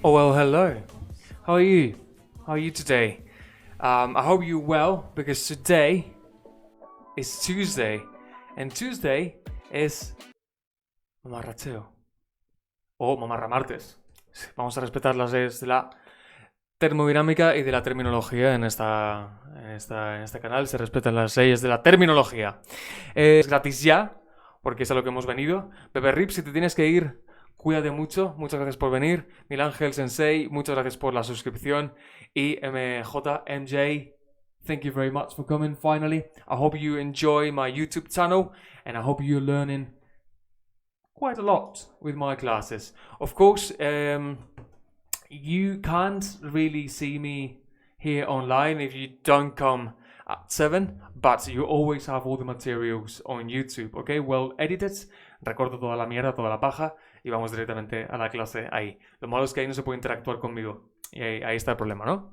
Oh, well, hello. How are you? How are you today? I hope you're well, because today is Tuesday, and Tuesday is mamarracheo o mamarramartes. Vamos a respetar las leyes de la termodinámica y de la terminología en este canal. Se respetan las leyes de la terminología. Es gratis ya, porque es a lo que hemos venido. Bebé Rip, si te tienes que ir, cuídate mucho. Muchas gracias por venir. Mil Ángel Sensei, muchas gracias por la suscripción. Y MJ, thank you very much for coming finally. I hope you enjoy my YouTube channel, and I hope you're learning quite a lot with my classes. Of course, you can't really see me here online if you don't come at 7, but you always have all the materials on YouTube, okay? Well edited, recorto toda la mierda, toda la paja, y vamos directamente a la clase ahí. Lo malo es que ahí no se puede interactuar conmigo, y ahí está el problema, ¿no?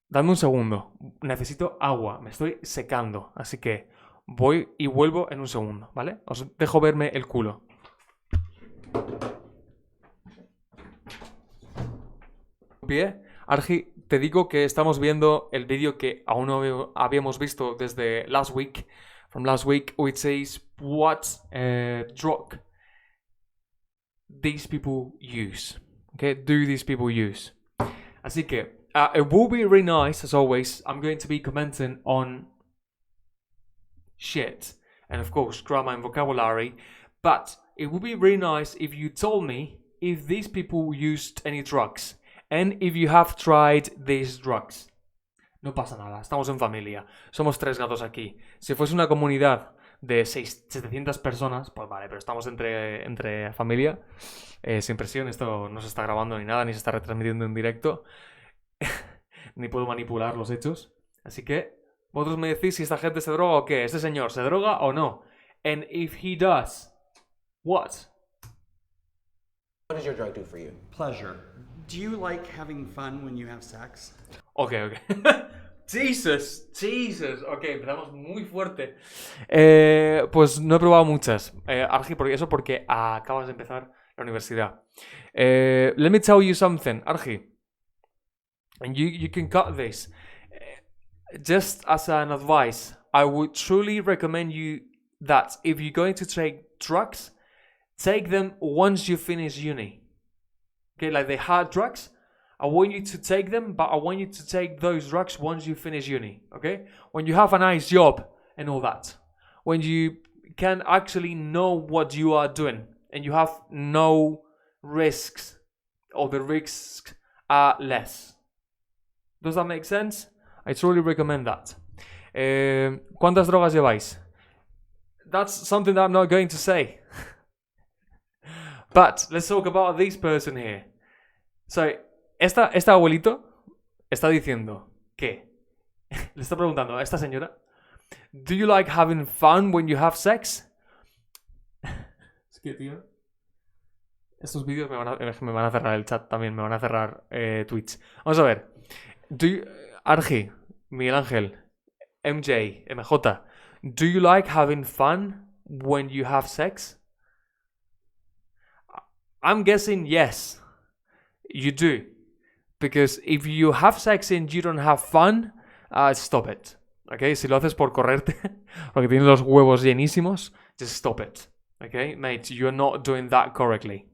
Dame un segundo, necesito agua, me estoy secando, así que voy y vuelvo en un segundo, ¿vale? Os dejo verme el culo. Pie, Argi, te digo que estamos viendo el vídeo que aún no habíamos visto desde last week, from last week, which says what drug these people use. Okay, do these people use? Así que it will be really nice, as always. I'm going to be commenting on shit and of course grammar and vocabulary, but it would be really nice if you told me if these people used any drugs. And if you have tried these drugs. No pasa nada, estamos en familia. Somos 3 gatos aquí. Si fuese una comunidad de 700 personas, pues vale, pero estamos entre familia. Sin presión, esto no se está grabando ni nada, ni se está retransmitiendo en directo. Ni puedo manipular los hechos. Así que, vosotros me decís si esta gente se droga o qué. ¿Este señor se droga o no? And if he does, what? What does your drug do for you? Pleasure. Do you like having fun when you have sex? Ok. Jesus. Ok, empezamos muy fuerte. Pues no he probado muchas. Argi, porque acabas de empezar la universidad. Let me tell you something, Argi. And you can cut this. Just as an advice, I would truly recommend you that if you're going to take drugs, take them once you finish uni. Okay, like the hard drugs, I want you to take them, but I want you to take those drugs once you finish uni, okay? When you have a nice job and all that. When you can actually know what you are doing and you have no risks, or the risks are less. Does that make sense? I truly recommend that. ¿Cuántas drogas lleváis? That's something that I'm not going to say. But let's talk about this person here. So, este abuelito está diciendo que le está preguntando a esta señora, do you like having fun when you have sex? Es que, tío, estos vídeos me van a cerrar el chat también, me van a cerrar Twitch. Vamos a ver. Argi, Miguel Ángel, MJ, MJ, do you like having fun when you have sex? I'm guessing yes, you do. Because if you have sex and you don't have fun, stop it. Okay? Si lo haces por correrte, porque tienes los huevos llenísimos, just stop it. Okay? Mate, you're not doing that correctly.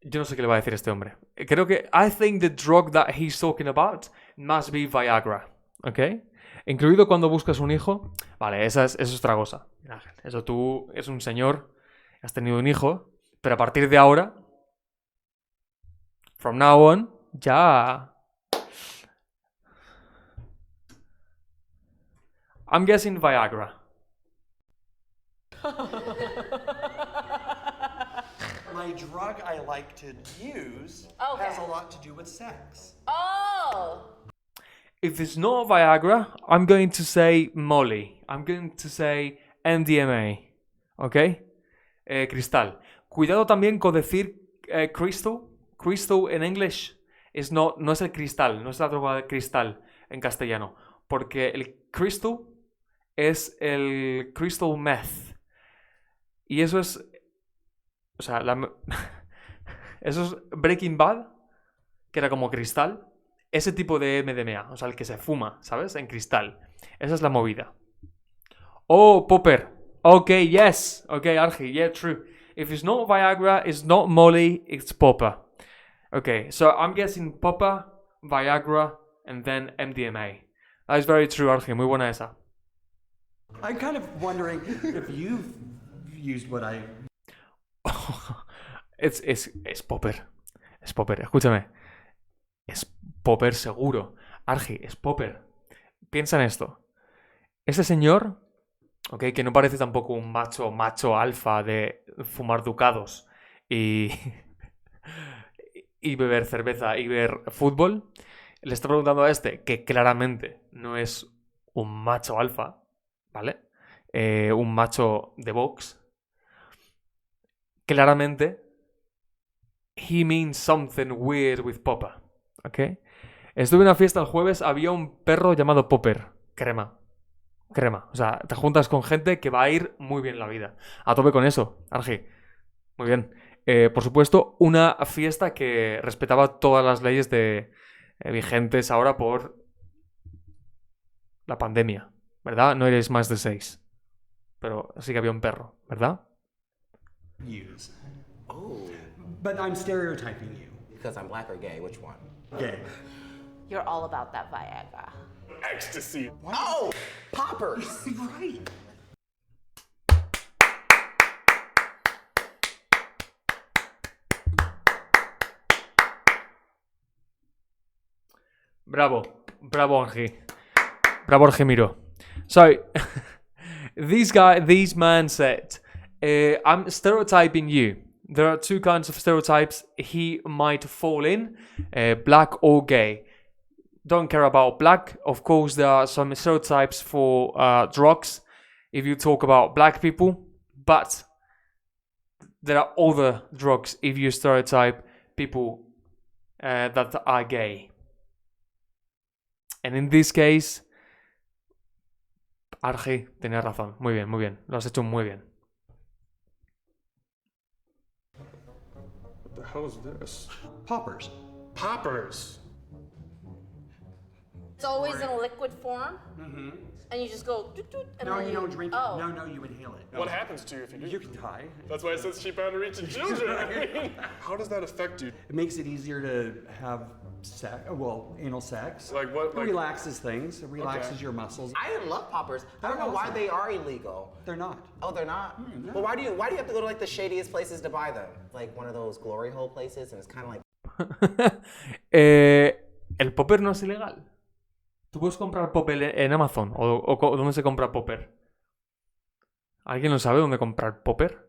Yo no sé qué le va a decir este hombre. Creo que I think the drug that he's talking about must be Viagra. Okay? Incluido cuando buscas un hijo. Vale, eso es otra cosa. Eso tú eres un señor, has tenido un hijo, pero a partir de ahora, from now on, ya. I'm guessing Viagra. My drug I like to use has a lot to do with sex. Oh! If it's not Viagra, I'm going to say Molly. I'm going to say MDMA. ¿Ok? Cristal. Cuidado también con decir crystal. Crystal en English no es el cristal, no es la droga de cristal en castellano. Porque el crystal es el crystal meth. Y eso es O sea, eso es Breaking Bad, que era como cristal. Ese tipo de MDMA, o sea, el que se fuma, ¿sabes? En cristal. Esa es la movida. Oh, popper. Okay, yes. Okay, Archie, yeah, true. If it's not Viagra, it's not Molly, it's popper. Okay, so I'm guessing popper, Viagra, and then MDMA. That is very true, Archie. Muy buena esa. I'm kind of wondering if you've used what I... Es popper. Es popper. Escúchame. Es popper seguro. Archie, es popper. Piensa en esto. Este señor, ok, que no parece tampoco un macho alfa de fumar ducados y, y beber cerveza y ver fútbol, le está preguntando a este, que claramente no es un macho alfa, ¿vale? Un macho de box. Claramente, he means something weird with Papa, ¿ok? Estuve en una fiesta el jueves, había un perro llamado Popper. Crema. O sea, te juntas con gente que va a ir muy bien la vida. A tope con eso, Argi. Muy bien. Por supuesto, una fiesta que respetaba todas las leyes vigentes ahora por la pandemia, ¿verdad? No eres más de 6. Pero sí que había un perro, ¿verdad? use. Oh, But I'm stereotyping you. because I'm black or gay, which one? Gay. You're all about that Viagra. Ecstasy. Oh, poppers. Right. Bravo, Argi. Bravo, Argemiro. So, this man said, I'm stereotyping you. There are two kinds of stereotypes he might fall in, black or gay. Don't care about black. Of course, there are some stereotypes for drugs if you talk about black people, but there are other drugs if you stereotype people that are gay. And in this case, Argi tenía razón. Muy bien. Lo has hecho muy bien. What the hell is this? Poppers. Poppers. It's always in a liquid form, and you just go doot, doot, and No, then you don't drink Oh. it. No, you inhale it. What happens to you if you do? You can die. That's why it says keep out of reach of children. I mean, how does that affect you? It makes it easier to have anal sex. Like what? It Like, relaxes things. It relaxes Okay. your muscles. I love poppers. I don't know why they are illegal. They're not. Oh, they're not? no. Well, why do you have to go to like the shadiest places to buy them? Like one of those glory hole places, and it's kind of like ¿El popper no es ilegal? ¿Tú puedes comprar popper en Amazon? ¿O dónde se compra popper? ¿Alguien lo sabe dónde comprar popper?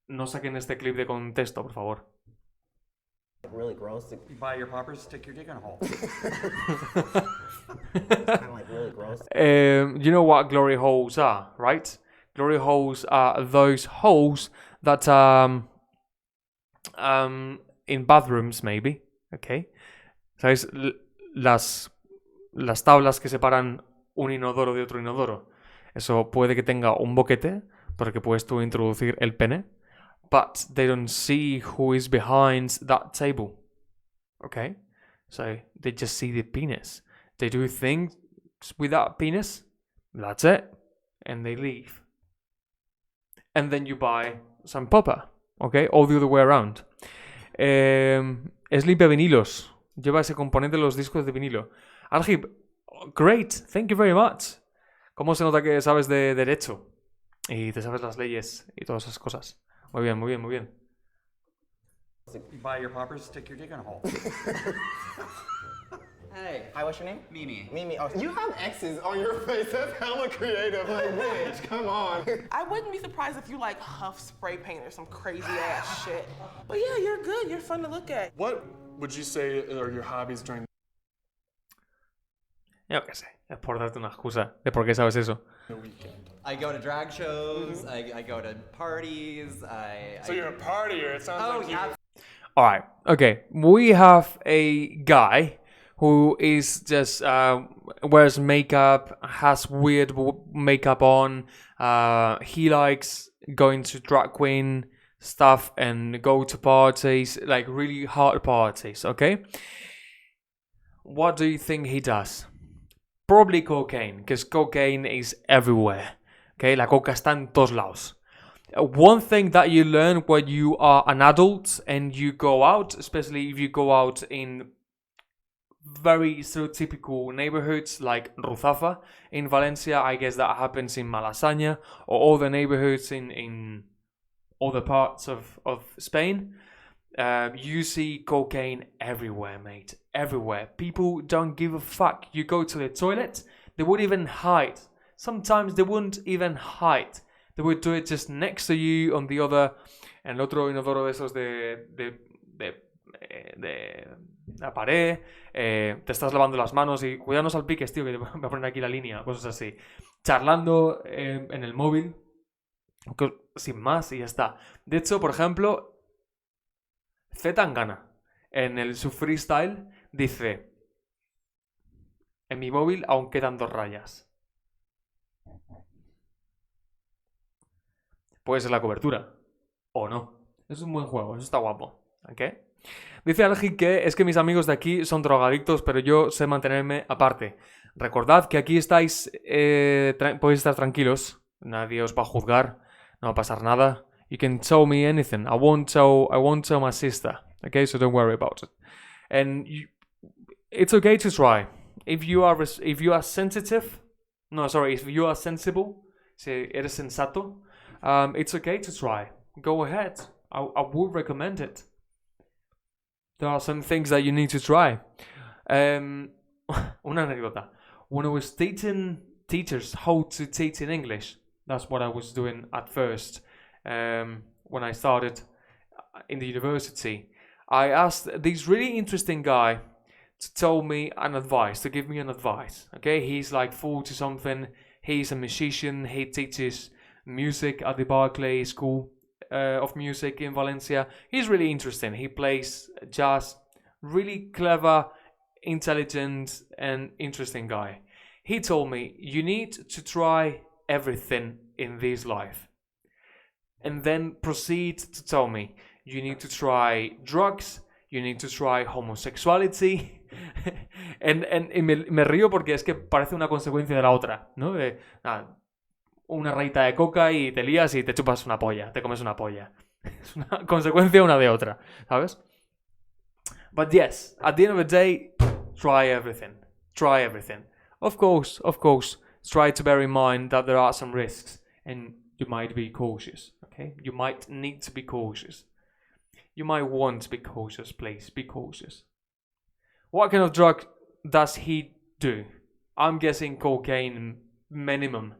No saquen este clip de contexto, por favor. really gross. It's You buy your poppers, stick your dick in a hole. kind of like really gross. You know what glory holes are, right? Glory holes are those holes that in bathrooms maybe, okay? ¿Sabéis? Las tablas que separan un inodoro de otro inodoro. Eso puede que tenga un boquete por el que puedes tú introducir el pene, but they don't see who is behind that table. Okay? So they just see the penis. They do things with that penis. That's it. And they leave. And then you buy some popper. Okay? All the other way around. Es limpia vinilos. Lleva ese componente de los discos de vinilo. Argi, great. Thank you very much. ¿Cómo se nota que sabes de derecho? Y te sabes las leyes y todas esas cosas. Muy bien. You buy your poppers, stick your dick in a hole. Hey, hi, what's your name? Mimi. Mimi. Oh, you have X's on your face. That's hella creative. Like, bitch, come on. I wouldn't be surprised if you like huff spray paint or some crazy ass shit. But yeah, you're good. You're fun to look at. what would you say are your hobbies during Yo qué sé. Es por darte una excusa de por qué sabes eso. the weekend? I go to drag shows. I go to parties. So you're a partier. It sounds like you. Alright, okay. We have a guy who is just wears makeup, has weird makeup on. He likes going to drag queen stuff and go to parties, like really hard parties, okay? What do you think he does? Probably cocaine, because cocaine is everywhere, okay? La coca está en todos lados. One thing that you learn when you are an adult and you go out, especially if you go out in very stereotypical neighborhoods like Ruzafa in Valencia, I guess that happens in Malasaña or all the neighborhoods in other parts of Spain. You see cocaine everywhere, mate. Everywhere. People don't give a fuck. You go to the toilet, they wouldn't even hide. Sometimes they wouldn't even hide. They would do it just next to you on the other, en el otro inodoro de esos de la pared, te estás lavando las manos y cuidado no salpiques, tío, que te voy a poner aquí la línea, cosas así. Charlando en el móvil, sin más y ya está. De hecho, por ejemplo, Z Tangana, en su freestyle, dice: en mi móvil aún quedan 2 rayas. Puede ser la cobertura. O no. Es un buen juego. Eso está guapo. ¿Ok? Dice Algi que es que mis amigos de aquí son drogadictos, pero yo sé mantenerme aparte. Recordad que aquí estáis... podéis estar tranquilos. Nadie os va a juzgar. No va a pasar nada. You can tell me anything. I won't tell my sister. Okay? So don't worry about it. And it's okay to try. If you are sensitive... No, sorry. If you are sensible... Si eres sensato... it's okay to try. Go ahead. I would recommend it. There are some things that you need to try. Una anécdota. When I was teaching teachers how to teach in English, that's what I was doing at first. When I started in the university, I asked this really interesting guy to tell me an advice, to give me an advice. Okay, he's like 40 something. He's a musician. He teaches music at the Berkeley School of Music in Valencia. He's really interesting. He plays jazz. Really clever, intelligent, and interesting guy. He told me, you need to try everything in this life. And then proceed to tell me, you need to try drugs, you need to try homosexuality. y me río porque es que parece una consecuencia de la otra, ¿no? Una rayita de coca y te lías y te chupas una polla, te comes una polla. Es una consecuencia una de otra, ¿sabes? But yes, at the end of the day, try everything. Try everything. Of course, try to bear in mind that there are some risks and you might be cautious, okay? You might need to be cautious. You might want to be cautious, please, be cautious. What kind of drug does he do? I'm guessing cocaine minimum.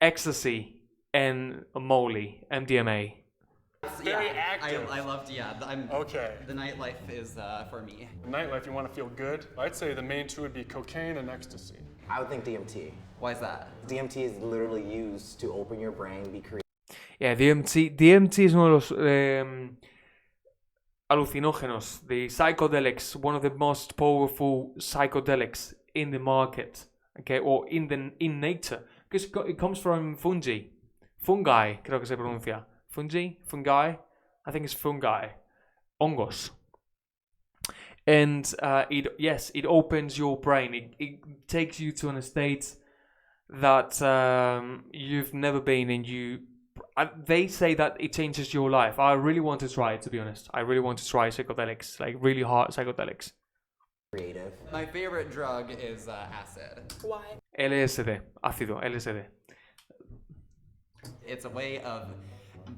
Ecstasy and molly, MDMA. Very active. I loved, Okay. The nightlife is for me. Nightlife, you want to feel good? I'd say the main two would be cocaine and ecstasy. I would think DMT. Why is that? DMT is literally used to open your brain, be creative. Yeah, DMT is uno de los alucinógenos, the psychedelics, one of the most powerful psychedelics in the market, okay, or in nature, because it comes from fungi, creo que se pronuncia, fungi, I think it's fungi, hongos, and it opens your brain, it takes you to a state that you've never been in. They say that it changes your life. I really want to try it, to be honest. I really want to try psychedelics, like really hard psychedelics. Creative. My favorite drug is acid. Why? LSD, ácido, LSD. It's a way of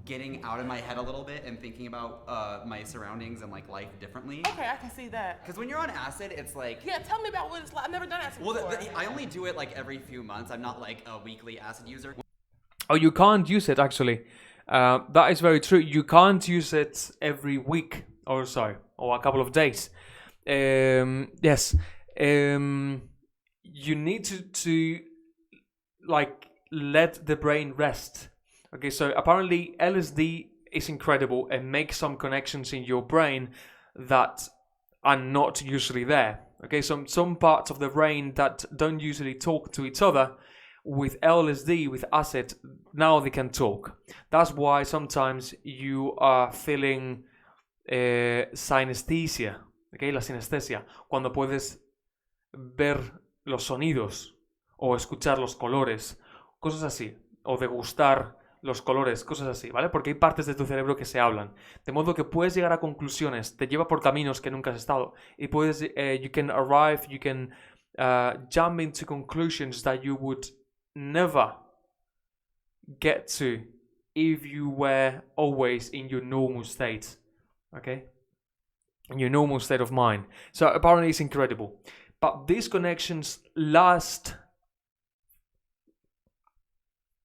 getting out of my head a little bit and thinking about my surroundings and like life differently. Okay, I can see that. Because when you're on acid, it's like... Yeah, tell me about what it's like. I've never done acid Well, before. I only do it like every few months. I'm not like a weekly acid user. Oh, you can't use it, actually. That is very true. You can't use it every week or so, or a couple of days. Yes. You need to like let the brain rest. Okay, so apparently LSD is incredible and makes some connections in your brain that are not usually there. Okay, some parts of the brain that don't usually talk to each other, with LSD, with acid, now they can talk. That's why sometimes you are feeling synesthesia, okay? La sinestesia, cuando puedes ver los sonidos o escuchar los colores, cosas así, o degustar los colores, cosas así, ¿vale? Porque hay partes de tu cerebro que se hablan, de modo que puedes llegar a conclusiones, te lleva por caminos que nunca has estado, y puedes, you can jump into conclusions that you would never get to if you were always in your normal state, okay? In your normal state of mind. So apparently it's incredible. But these connections last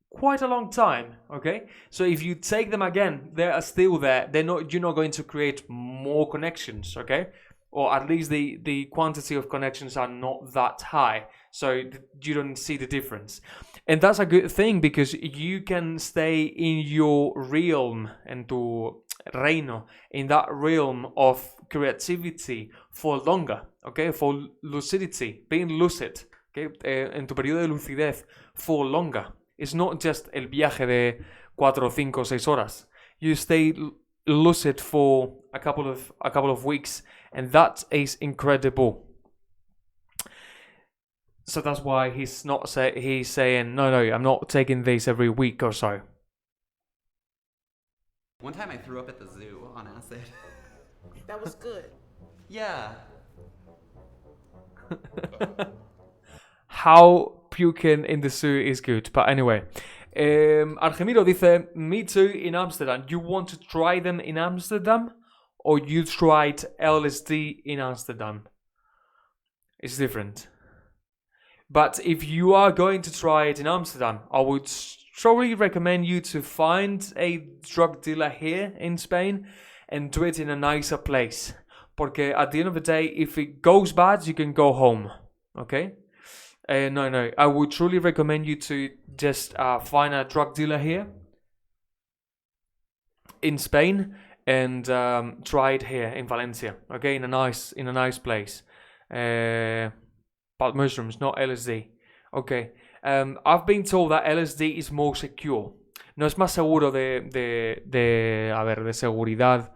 quite a long time, okay? So if you take them again, they are still there. You're not going to create more connections, okay? Or at least the quantity of connections are not that high, so you don't see the difference. And that's a good thing, because you can stay in your realm, en tu reino, in that realm of creativity for longer, okay? For lucidity, being lucid, okay? En tu periodo de lucidez for longer. It's not just el viaje de 4, 5, 6 horas. You stay lucid for a couple of weeks, and that is incredible. So that's why he's saying no, I'm not taking this every week or so. One time I threw up at the zoo on acid. That was good. Yeah. How puking in the zoo is good, but anyway. Argemiro dice, me too in Amsterdam. You want to try them in Amsterdam, or you tried LSD in Amsterdam? It's different. But if you are going to try it in Amsterdam, I would strongly recommend you to find a drug dealer here in Spain and do it in a nicer place. Porque at the end of the day, if it goes bad, you can go home. Okay? No. I would truly recommend you to just find a drug dealer here in Spain and try it here in Valencia. Okay? In a nice place. But mushrooms, not LSD. Okay. I've been told that LSD is more secure. No es más seguro de seguridad,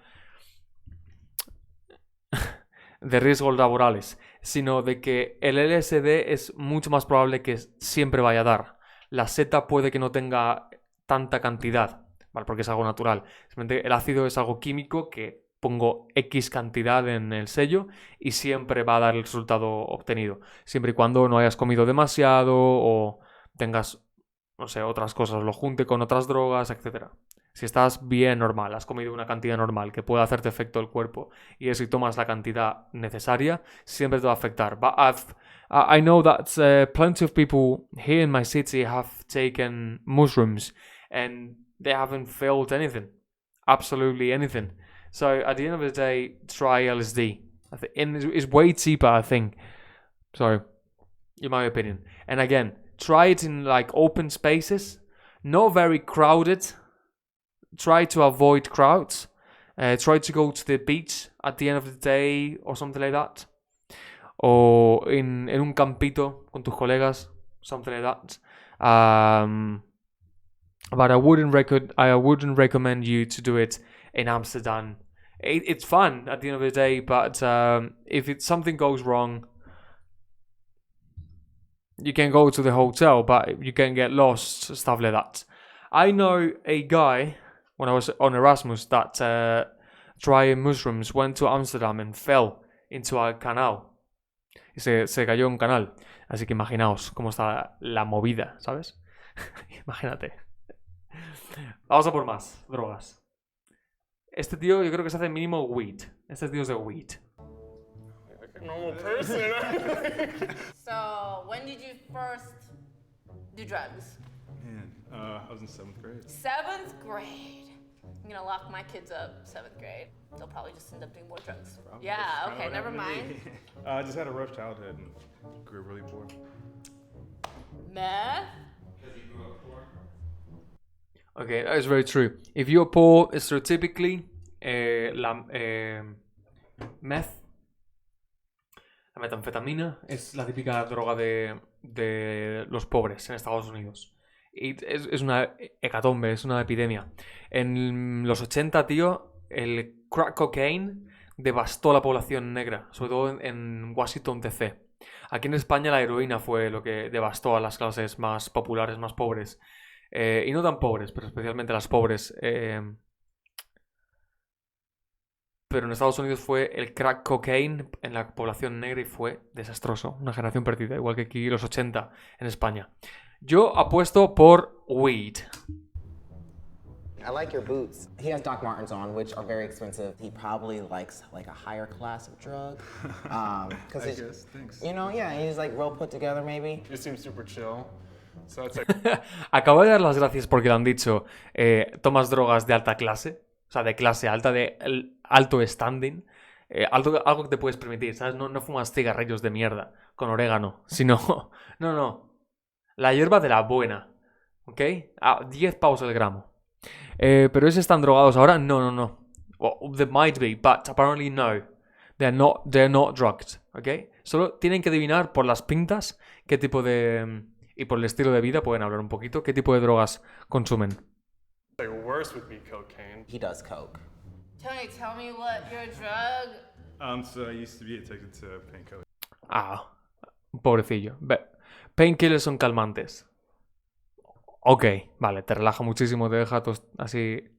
de riesgos laborales, sino de que el LSD es mucho más probable que siempre vaya a dar. La seta puede que no tenga tanta cantidad, ¿vale? Porque es algo natural. Simplemente el ácido es algo químico que pongo X cantidad en el sello y siempre va a dar el resultado obtenido. Siempre y cuando no hayas comido demasiado o tengas, no sé, otras cosas, lo junte con otras drogas, etc. Si estás bien normal, has comido una cantidad normal que pueda hacerte efecto el cuerpo y si tomas la cantidad necesaria, siempre te va a afectar. But I know that plenty of people here in my city have taken mushrooms and they haven't felt anything. Absolutely anything. So at the end of the day, try LSD. And it's way cheaper, I think. So, in my opinion. And again, try it in like open spaces, not very crowded. Try to avoid crowds. Try to go to the beach at the end of the day or something like that. Or en un campito con tus colegas, something like that. But I wouldn't recommend you to do it in Amsterdam. It's fun at the end of the day, but if something goes wrong, you can go to the hotel, but you can get lost, stuff like that. I know a guy, when I was on Erasmus, that trying mushrooms went to Amsterdam and fell into a canal. Y se cayó en un canal. Así que imaginaos cómo está la movida, ¿sabes? Imagínate. Vamos a por más drogas. Este tío yo creo que se hace mínimo weed. Este tío es de weed. Normal person. So, when did you first do drugs? Man, I was in 7th grade. 7th grade. I'm gonna lock my kids up 7th grade. They'll probably just end up doing more drugs. Probably. Yeah, That's kinda okay, what never happened to mind. me. I just had a rough childhood and grew really poor. Meth? Okay, that is very true. If you're poor, stereotypically, meth La metanfetamina es la típica droga de los pobres en Estados Unidos. Y es una hecatombe, es una epidemia. En los 80, tío, el crack cocaine devastó la población negra, sobre todo en Washington, D.C. Aquí en España la heroína fue lo que devastó a las clases más populares, más pobres. Y no tan pobres, pero especialmente las pobres. Pero en Estados Unidos fue el crack cocaine en la población negra y fue desastroso. Una generación perdida, igual que aquí los 80 en España. Yo apuesto por weed. I like your boots. He has Doc Martens on, which are very expensive. He probably likes like a higher class of drug. Cause I guess, thanks. you know, yeah, he's like real put together maybe. You seem super chill. So it's like, Acabo de dar las gracias porque le han dicho tomas drogas de alta clase. O sea, de clase alta, de alto standing. Algo que te puedes permitir, ¿sabes? No fumas cigarrillos de mierda con orégano. Sino, no. La hierba de la buena. ¿Ok? A 10 pavos el gramo. Pero esos están drogados ahora. No. Well, they might be, but apparently no. They're not drugged. ¿Ok? Solo tienen que adivinar por las pintas qué tipo de... Y por el estilo de vida, pueden hablar un poquito, qué tipo de drogas consumen. worse would be cocaine. He does coke. Tony, tell me what your drug. So I used to be addicted to painkillers. Ah, pobrecillo. Painkillers son calmantes. Ok, vale, te relaja muchísimo, te deja así...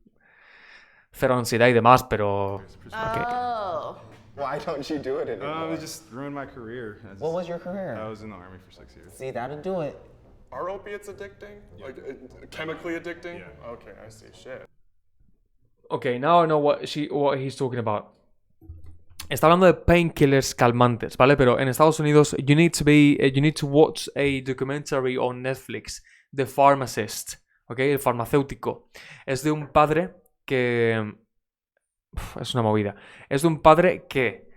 Cero ansiedad y demás, pero... Ok. Oh. Why don't you do it anymore? It just ruined my career. What was your career? I was in the army for 6 years. See, that'll do it. Are opiates addicting? Like chemically addicting? Yeah. Okay, I see. Shit. Ok, now I know what he's talking about. Está hablando de painkillers calmantes, ¿vale? Pero en Estados Unidos, you need to watch a documentary on Netflix, The Pharmacist, ¿ok? El farmacéutico. Es de un padre que... es una movida. Es de un padre que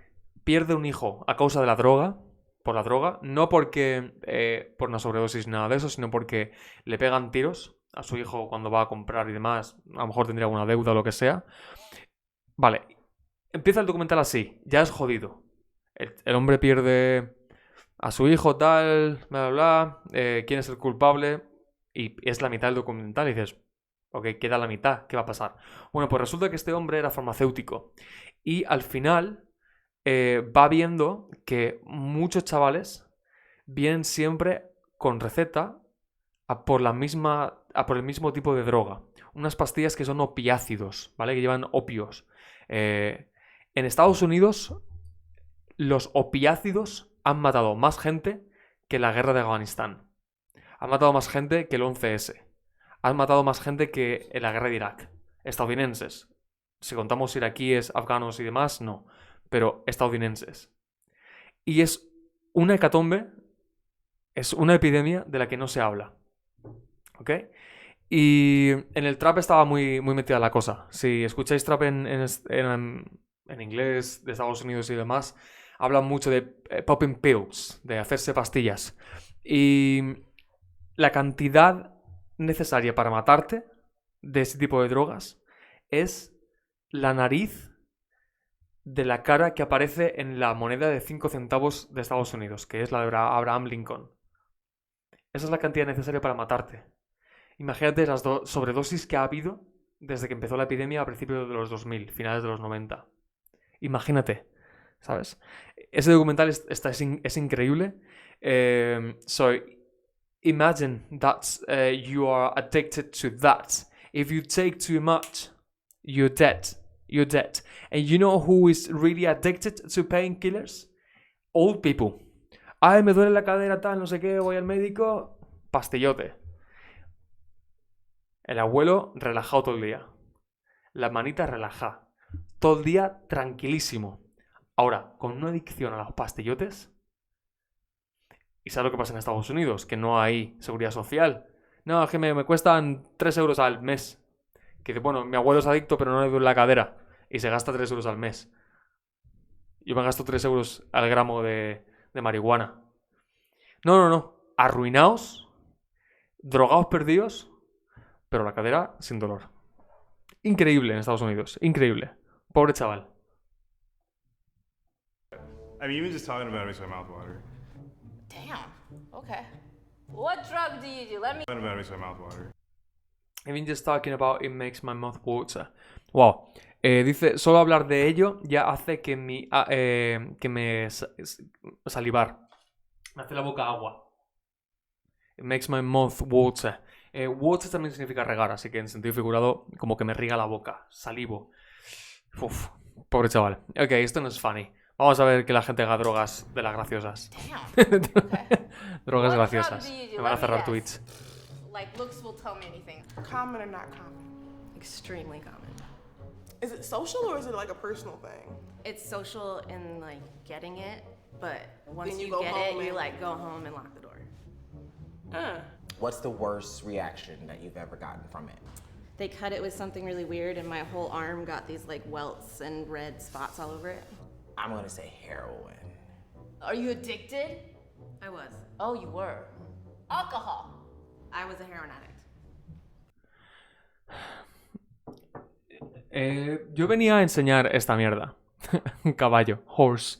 pierde un hijo a causa de la droga, por la droga, no porque por una sobredosis ni nada de eso, sino porque le pegan tiros a su hijo cuando va a comprar y demás. A lo mejor tendría alguna deuda o lo que sea. Vale. Empieza el documental así, ya es jodido. El hombre pierde a su hijo, tal, bla, bla, bla. ¿Quién es el culpable? Y es la mitad del documental y dices, ok, queda la mitad, ¿qué va a pasar? Bueno, pues resulta que este hombre era farmacéutico. Y al final va viendo que muchos chavales vienen siempre con receta por el mismo tipo de droga. Unas pastillas que son opiácidos, ¿vale? Que llevan opios. En Estados Unidos, los opiácidos han matado más gente que la guerra de Afganistán. Han matado más gente que el 11S. Han matado más gente que en la guerra de Irak. Estadounidenses. Si contamos iraquíes, afganos y demás, no. Pero estadounidenses. Y es una hecatombe, es una epidemia de la que no se habla. ¿Ok? Y en el trap estaba muy, muy metida la cosa. Si escucháis trap en inglés, de Estados Unidos y demás, hablan mucho de popping pills, de hacerse pastillas. Y la cantidad necesaria para matarte de ese tipo de drogas es la nariz de la cara que aparece en la moneda de 5 centavos de Estados Unidos, que es la de Abraham Lincoln. Esa es la cantidad necesaria para matarte. Imagínate las sobredosis que ha habido desde que empezó la epidemia a principios de los 2000, finales de los 90. Imagínate, ¿sabes? Ese documental es increíble. So, imagine that you are addicted to that. If you take too much, you're dead. You're dead. And you know who is really addicted to painkillers? Old people. Ay, me duele la cadera, tal, no sé qué, voy al médico. Pastillote. El abuelo relajado todo el día. La manita relajada. Todo el día tranquilísimo. Ahora, con una adicción a los pastillotes... ¿Y sabes lo que pasa en Estados Unidos? Que no hay seguridad social. No, es que me cuestan 3 euros al mes. Que dice, bueno, mi abuelo es adicto, pero no le duele la cadera. Y se gasta 3 euros al mes. Yo me gasto 3 euros al gramo de marihuana. No. Arruinaos, drogaos perdidos, pero la cadera sin dolor. Increíble en Estados Unidos. Increíble. Pobre chaval. I mean, even just talking about it makes my mouth water. Damn. Okay. What drug do you do? Let me. Talking about it makes my mouth water. Even just talking about it makes my mouth water. Wow. Dice, solo hablar de ello ya hace que me salivar. Me hace la boca agua. It makes my mouth water. Water también significa regar, así que en sentido figurado, como que me riega la boca. Salivo. Uf, pobre chaval. Ok, esto no es funny. Vamos a ver que la gente haga drogas de las graciosas. Drogas graciosas. Me van a cerrar Twitch. Like, looks will tell me anything. Common or not common? Extremely common. Is it social or is it like a personal thing? It's social in like getting it, but once Then you you go get home it, you and- like go home and lock the door. What's the worst reaction that you've ever gotten from it? They cut it with something really weird, and my whole arm got these like welts and red spots all over it. I'm gonna say heroin. Are you addicted? I was. Oh, you were. Alcohol. I was a heroin addict. Yo venía a enseñar esta mierda. Caballo, horse.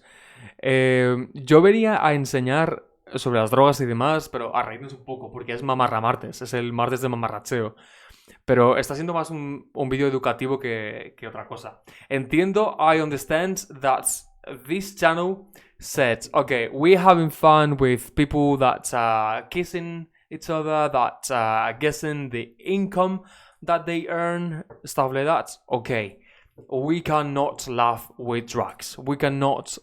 Yo venía a enseñar sobre las drogas y demás, pero a reírnos un poco, porque es mamarra martes, es el martes de mamarracheo. Pero está siendo más un vídeo educativo que otra cosa. Entiendo, I understand that this channel said, okay, we're having fun with people that are kissing each other, that are guessing the income that they earn, stuff like that. Okay, we cannot laugh with drugs. We cannot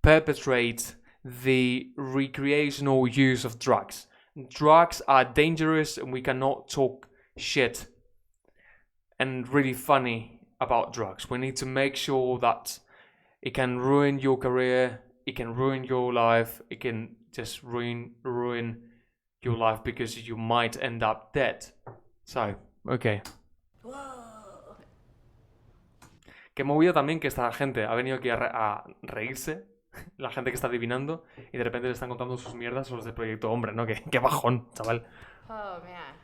perpetrate the recreational use of drugs. Drugs are dangerous and we cannot talk shit and really funny about drugs. We need to make sure that it can ruin your career, it can ruin your life, it can just ruin your life because you might end up dead. So, okay. Qué movida también que esta gente ha venido aquí a reírse, la gente que está adivinando, y de repente le están contando sus mierdas sobre el proyecto Hombre, ¿no? Qué bajón, chaval. Oh, man.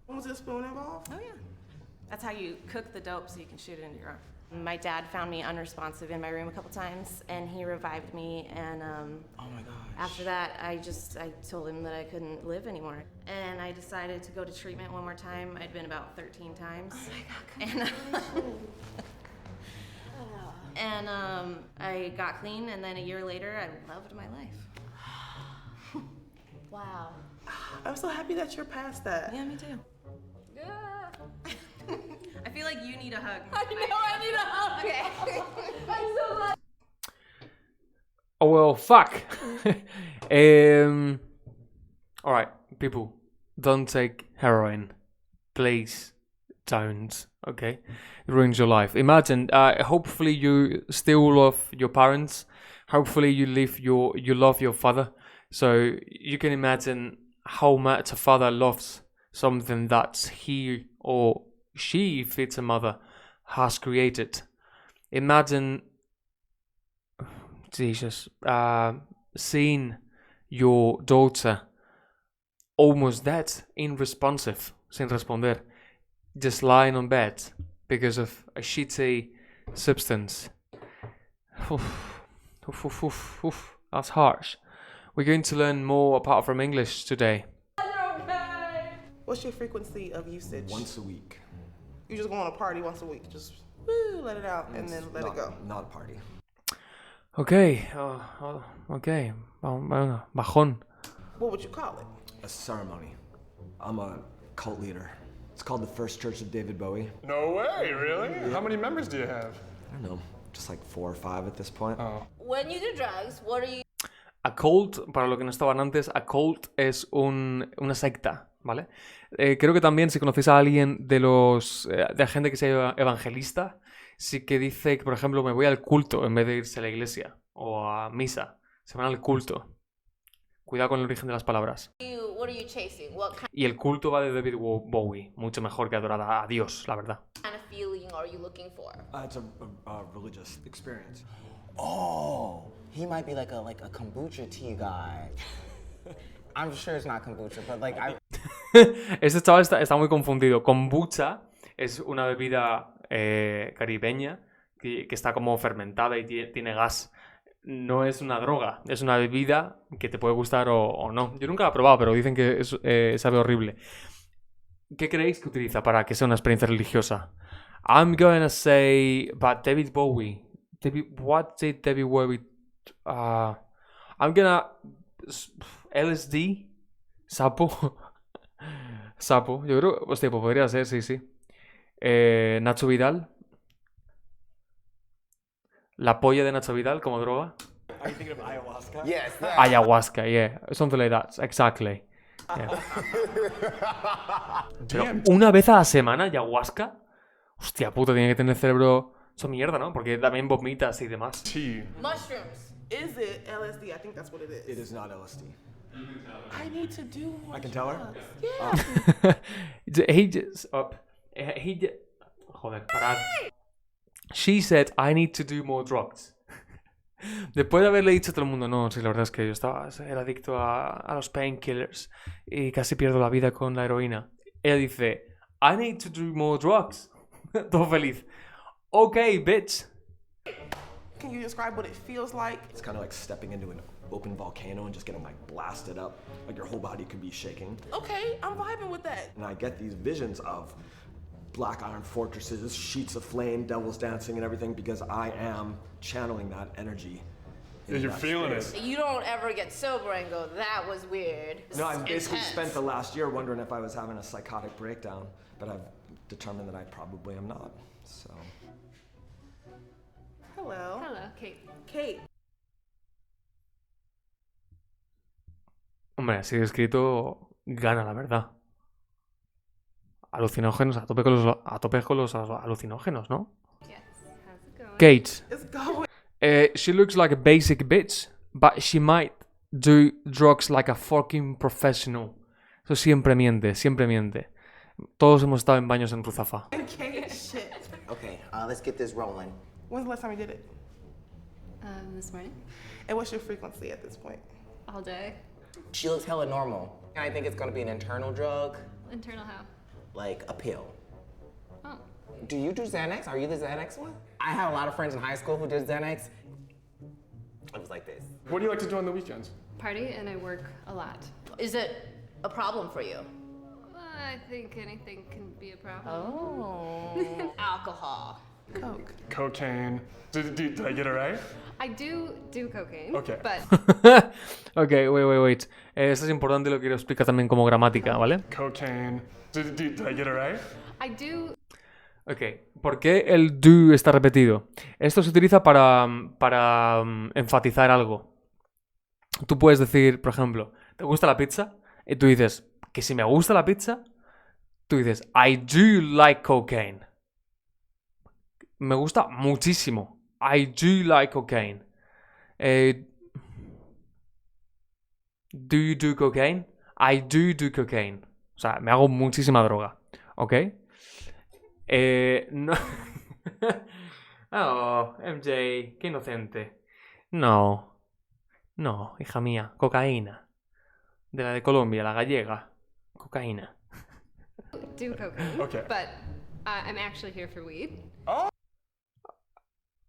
Was a spoon involved? Oh yeah. That's how you cook the dope so you can shoot it into your arm. My dad found me unresponsive in my room a couple times, and he revived me. And Oh my gosh. after that, I told him that I couldn't live anymore, and I decided to go to treatment one more time. I'd been about 13 times. Oh my God! And I got clean, and then a year later, I loved my life. Wow. I'm so happy that you're past that. Yeah, me too. I feel like you need a hug. I know I need a hug. Okay. I'm so glad. Oh well, fuck. Alright, people, don't take heroin. Please don't, okay? It ruins your life. Imagine, hopefully you still love your parents. Hopefully you love your father. So you can imagine how much a father loves something that he or she, if it's a mother, has created. Imagine, Jesus, seeing your daughter almost dead, unresponsive, sin responder, just lying on bed because of a shitty substance. That's harsh. We're going to learn more apart from English today. What's your frequency of usage? Once a week. You just go on a party once a week. Just woo, let it out and then let it go. Not a party. Okay, okay, bajón. What would you call it? A ceremony. I'm a cult leader. It's called the First Church of David Bowie. No way, really? How many members do you have? I don't know, just like 4 or 5 at this point. Oh. When you do drugs, what are you? A cult, para lo que no estaban antes, a cult es una secta, ¿vale? Creo que también si conocéis a alguien de gente que sea evangelista, sí que dice que, por ejemplo, me voy al culto en vez de irse a la iglesia o a misa. Se van al culto. Cuidado con el origen de las palabras. What are you chasing? What Y el culto va de David Bowie, mucho mejor que adorar a Dios, la verdad. kind of feeling are you looking for? It's a religious experience. Oh, he might be like a kombucha tea guy. I'm sure it's not kombucha, but like I. Este chaval está muy confundido. Kombucha es una bebida caribeña que está como fermentada y tiene gas. No es una droga, es una bebida que te puede gustar o no. Yo nunca la he probado, pero dicen que sabe horrible. ¿Qué creéis que utiliza para que sea una experiencia religiosa? I'm gonna say, but David Bowie. What did David Bowie? I'm gonna LSD, sapo, sapo. Yo creo, hostia, pues podría ser, sí. Nacho Vidal. La polla de Nacho Vidal como droga. Are you thinking of ayahuasca? Yes. Ayahuasca, yeah. Something like that. Exactly. Yeah. Pero una vez a la semana, ayahuasca. Hostia puta, tiene que tener el cerebro. Eso mierda, ¿no? Porque también vomitas y demás. Tea. Mushrooms. Is it LSD? I think that's what it is. It is not LSD. I need to do more I can tell her? drugs. Yeah. He just joder, parad. She said, I need to do more drugs. Después de haberle dicho a todo el mundo, no, sí, la verdad es que yo era adicto a los painkillers y casi pierdo la vida con la heroína. Ella dice, I need to do more drugs. Todo feliz. Okay, bitch. Can you describe what it feels like? It's kind of like stepping into an open volcano and just getting like blasted up. Like your whole body could be shaking. Okay, I'm vibing with that. And I get these visions of black iron fortresses, sheets of flame, devils dancing and everything because I am channeling that energy. Yeah, you're feeling it. You don't ever get sober and go, that was weird. No, I've basically Intense. spent the last year wondering if I was having a psychotic breakdown, but I've determined that I probably am not. So. Hello. Hello, Kate. Kate. Hombre, así escrito gana, la verdad. Alucinógenos, a tope con los alucinógenos, ¿no? Yes. How's it going? Kate. It's going. She looks like a basic bitch, but she might do drugs like a fucking professional. Eso siempre miente, siempre miente. Todos hemos estado en baños en Ruzafa. Kate, shit. Okay, let's get this rolling. When's the last time you did it? This morning. And what's your frequency at this point? All day. She looks hella normal. And I think it's gonna be an internal drug, Internal how? like a pill. Oh. Do you do Xanax? Are you the Xanax one? I had a lot of friends in high school who did Xanax. It was like this. What do you like to do on the weekends? Party and I work a lot. Is it a problem for you? I think anything can be a problem. Oh. Alcohol. Coke. Cocaine. Did I get it right? I do cocaine. Okay. But Ok, wait. Esto es importante, lo quiero explicar también como gramática, ¿vale? Cocaine. Did I get it right? I do. Ok, ¿por qué el do está repetido? Esto se utiliza para enfatizar algo. Tú puedes decir, por ejemplo, ¿te gusta la pizza? Y tú dices, que si me gusta la pizza, tú dices, I do like cocaine. Me gusta muchísimo. I do like cocaine. Do you do cocaine? I do cocaine. O sea, me hago muchísima droga. ¿Ok? No. Oh, MJ, qué inocente. No, hija mía, cocaína. De la de Colombia, la gallega. Cocaína. Do cocaine. Okay. But I'm actually here for weed.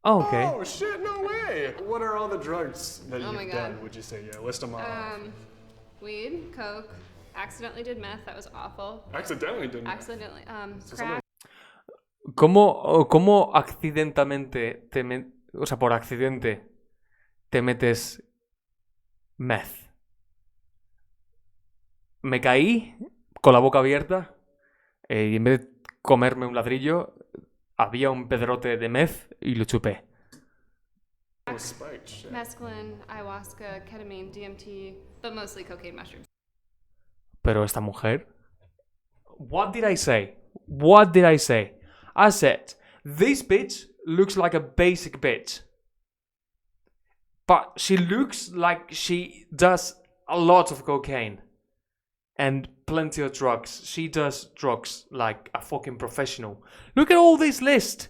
Oh, ok. Oh shit, no way! What are all the drugs that Oh my you've God. done, would you say? Yeah, list them off. Weed, coke. Accidentally did meth. That was awful. Accidentally didn't. Accidentally. Crack. ¿Cómo accidentalmente o sea, por accidente te metes meth? Me caí con la boca abierta y en vez de comerme un ladrillo había un pedrote de meth y lo chupé. Oh, spiked shit. Mescaline, ayahuasca, ketamine, DMT, but mostly cocaine mushrooms. Pero esta mujer... What did I say? What did I say? I said, this bitch looks like a basic bitch. But she looks like she does a lot of cocaine. And plenty of drugs. She does drugs like a fucking professional. Look at all this list.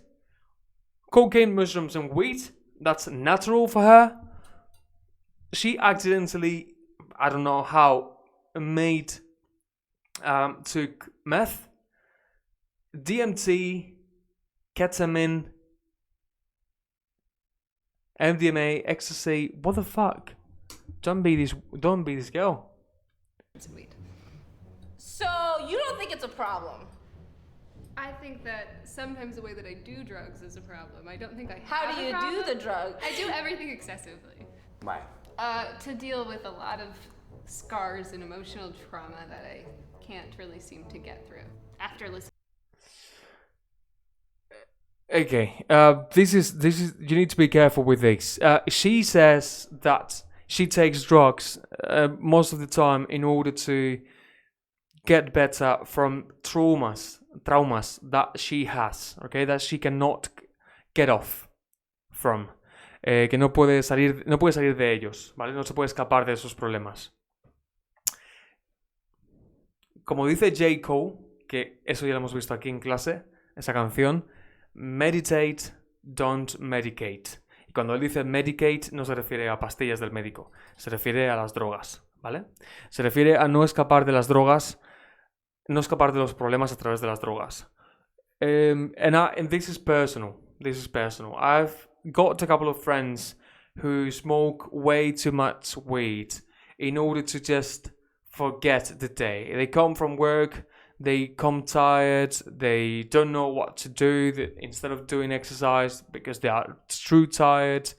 Cocaine, mushrooms and weed. That's natural for her. She accidentally, I don't know how, took meth, DMT, ketamine, MDMA, ecstasy, what the fuck? Don't be this girl. So you don't think it's a problem? I think that sometimes the way that I do drugs is a problem. I don't think I have How do a you problem. do the drug? I do everything excessively. Why? To deal with a lot of scars and emotional trauma that I can't really seem to get through after listening. Okay, this is you need to be careful with this. She says that she takes drugs most of the time in order to get better from traumas that she has, okay, that she cannot get off from, que no puede salir de ellos, ¿vale? No se puede escapar de esos problemas. Como dice J. Cole, que eso ya lo hemos visto aquí en clase, esa canción, meditate, don't medicate. Y cuando él dice medicate no se refiere a pastillas del médico, se refiere a las drogas, ¿vale? Se refiere a no escapar de las drogas, no escapar de los problemas a través de las drogas. And this is personal. This is personal. I've got a couple of friends who smoke way too much weed in order to just forget the day. They come from work, they come tired, they don't know what to do instead of doing exercise because they are too tired.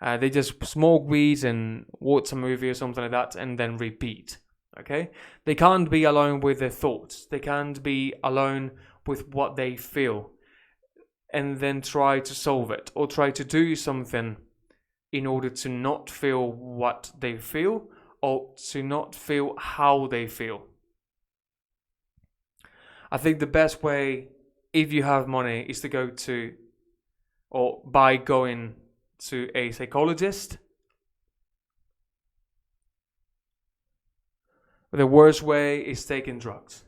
They just smoke weed and watch a movie or something like that and then repeat. Okay? They can't be alone with their thoughts. They can't be alone with what they feel and then try to solve it or try to do something in order to not feel what they feel or to not feel how they feel. I think the best way, if you have money, is to go to, or by going to a psychologist. The worst way is taking drugs.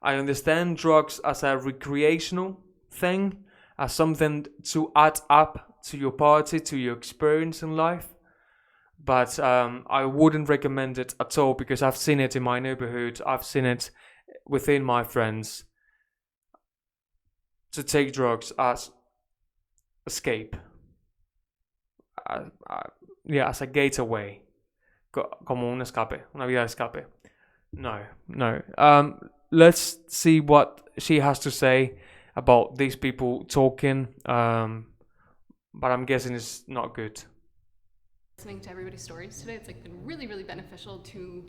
I understand drugs as a recreational thing, as something to add up to your party, to your experience in life. But I wouldn't recommend it at all because I've seen it in my neighborhood. I've seen it within my friends. To take drugs as escape. As a gateway. Como un escape, una vida de escape. No. Let's see what she has to say about these people talking. But I'm guessing it's not good. Listening to everybody's stories today, it's like been really, really beneficial to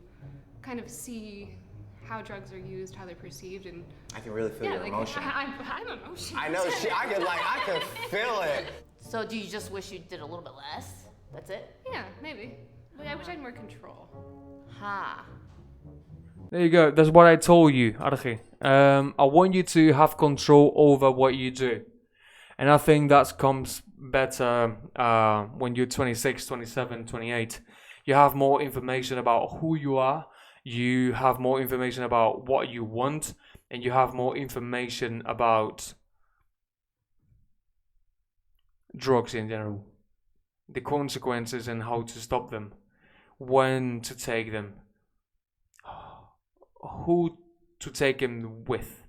kind of see how drugs are used, how they're perceived, and I can really feel your emotion. I'm emotional. I know, I can feel it. So do you just wish you did a little bit less? That's it? Yeah, maybe. But I wish I had more control. Ha. There you go. That's what I told you, Archie. I want you to have control over what you do. And I think that comes better when you're 26, 27, 28. You have more information about who you are. You have more information about what you want. And you have more information about drugs in general. The consequences and how to stop them. When to take them. Who to take them with.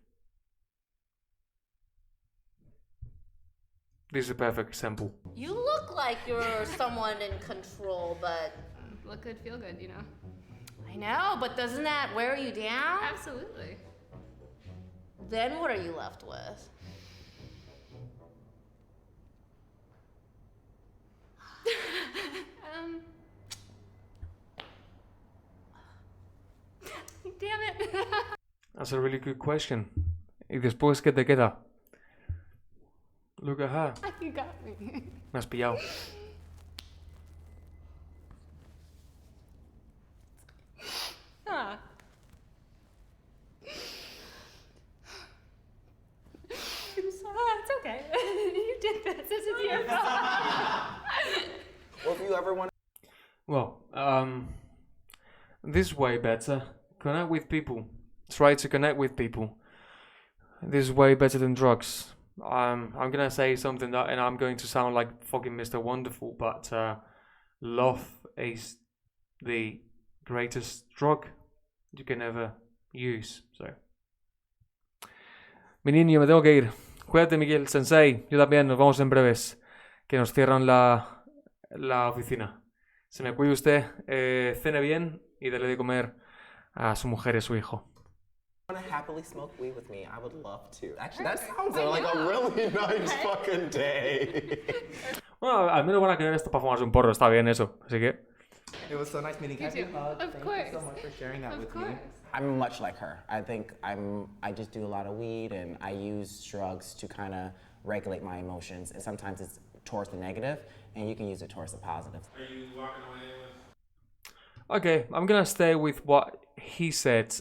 This is a perfect example. You look like you're someone in control, but... Look good, feel good, you know? I know, but doesn't that wear you down? Absolutely. Then what are you left with? Damn it. That's a really good question. ¿Y después qué te queda? Look at her. You got me. Me has pillado. Ah. It's okay. You did this. This is your fault. Well, if you ever want Well, this is way better. Connect with people. Try to connect with people. This is way better than drugs. I'm gonna say something that, and I'm going to sound like fucking Mr. Wonderful, but love is the greatest drug you can ever use. So, mi niño, me tengo que ir. Cuídate, Miguel Sensei. Yo también. Nos vemos en breves. Que nos cierran la oficina. Se me cuide usted, cene bien y dele de comer a su mujer y a su hijo. Want to happily smoke weed with me? I would love to. Actually, that sounds like a really nice fucking day. Bueno, al menos van a querer esto para fumarse un porro, está bien eso, así que... It was so nice meeting you. You too. Of course. Thank you so much for sharing that Of with course. me. I'm much like her. I think I just do a lot of weed and I use drugs to kind of regulate my emotions. And sometimes it's towards the negative and you can use it towards the positive. Are you walking away with... Okay, I'm gonna stay with what he said.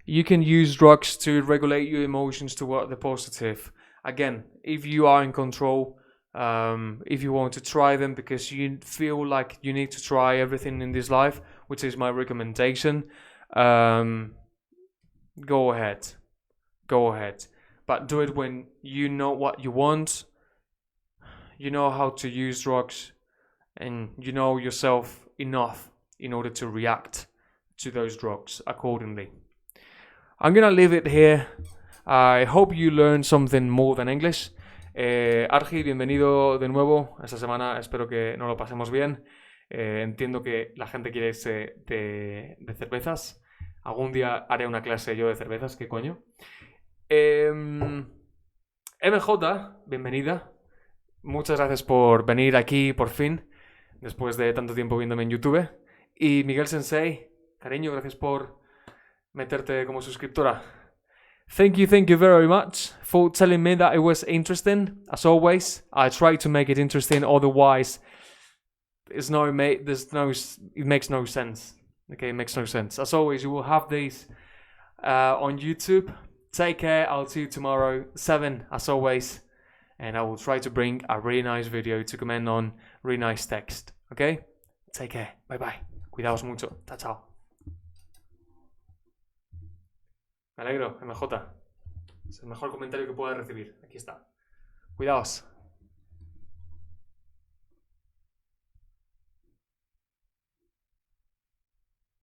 You can use drugs to regulate your emotions toward the positive. Again, if you are in control, if you want to try them because you feel like you need to try everything in this life, which is my recommendation, go ahead. But do it when you know what you want, you know how to use drugs, and you know yourself enough in order to react to those drugs accordingly. I'm gonna leave it here. I hope you learned something more than English. Argi, bienvenido de nuevo esta semana. Espero que nos lo pasemos bien. Entiendo que la gente quiere irse de cervezas. Algún día haré una clase yo de cervezas, ¿qué coño? MJ, bienvenida. Muchas gracias por venir aquí por fin, después de tanto tiempo viéndome en YouTube. Y Miguel Sensei, cariño, gracias por meterte como suscriptora. Thank you very much for telling me that it was interesting. As always, I try to make it interesting, otherwise it makes no sense. Okay, it makes no sense. As always, you will have these on YouTube. Take care, I'll see you tomorrow, 7 as always. And I will try to bring a really nice video to comment on, really nice text. Okay? Take care, bye bye. Cuidaos mucho, chao chao. Me alegro, MJ. Es el mejor comentario que pueda recibir. Aquí está. Cuidaos.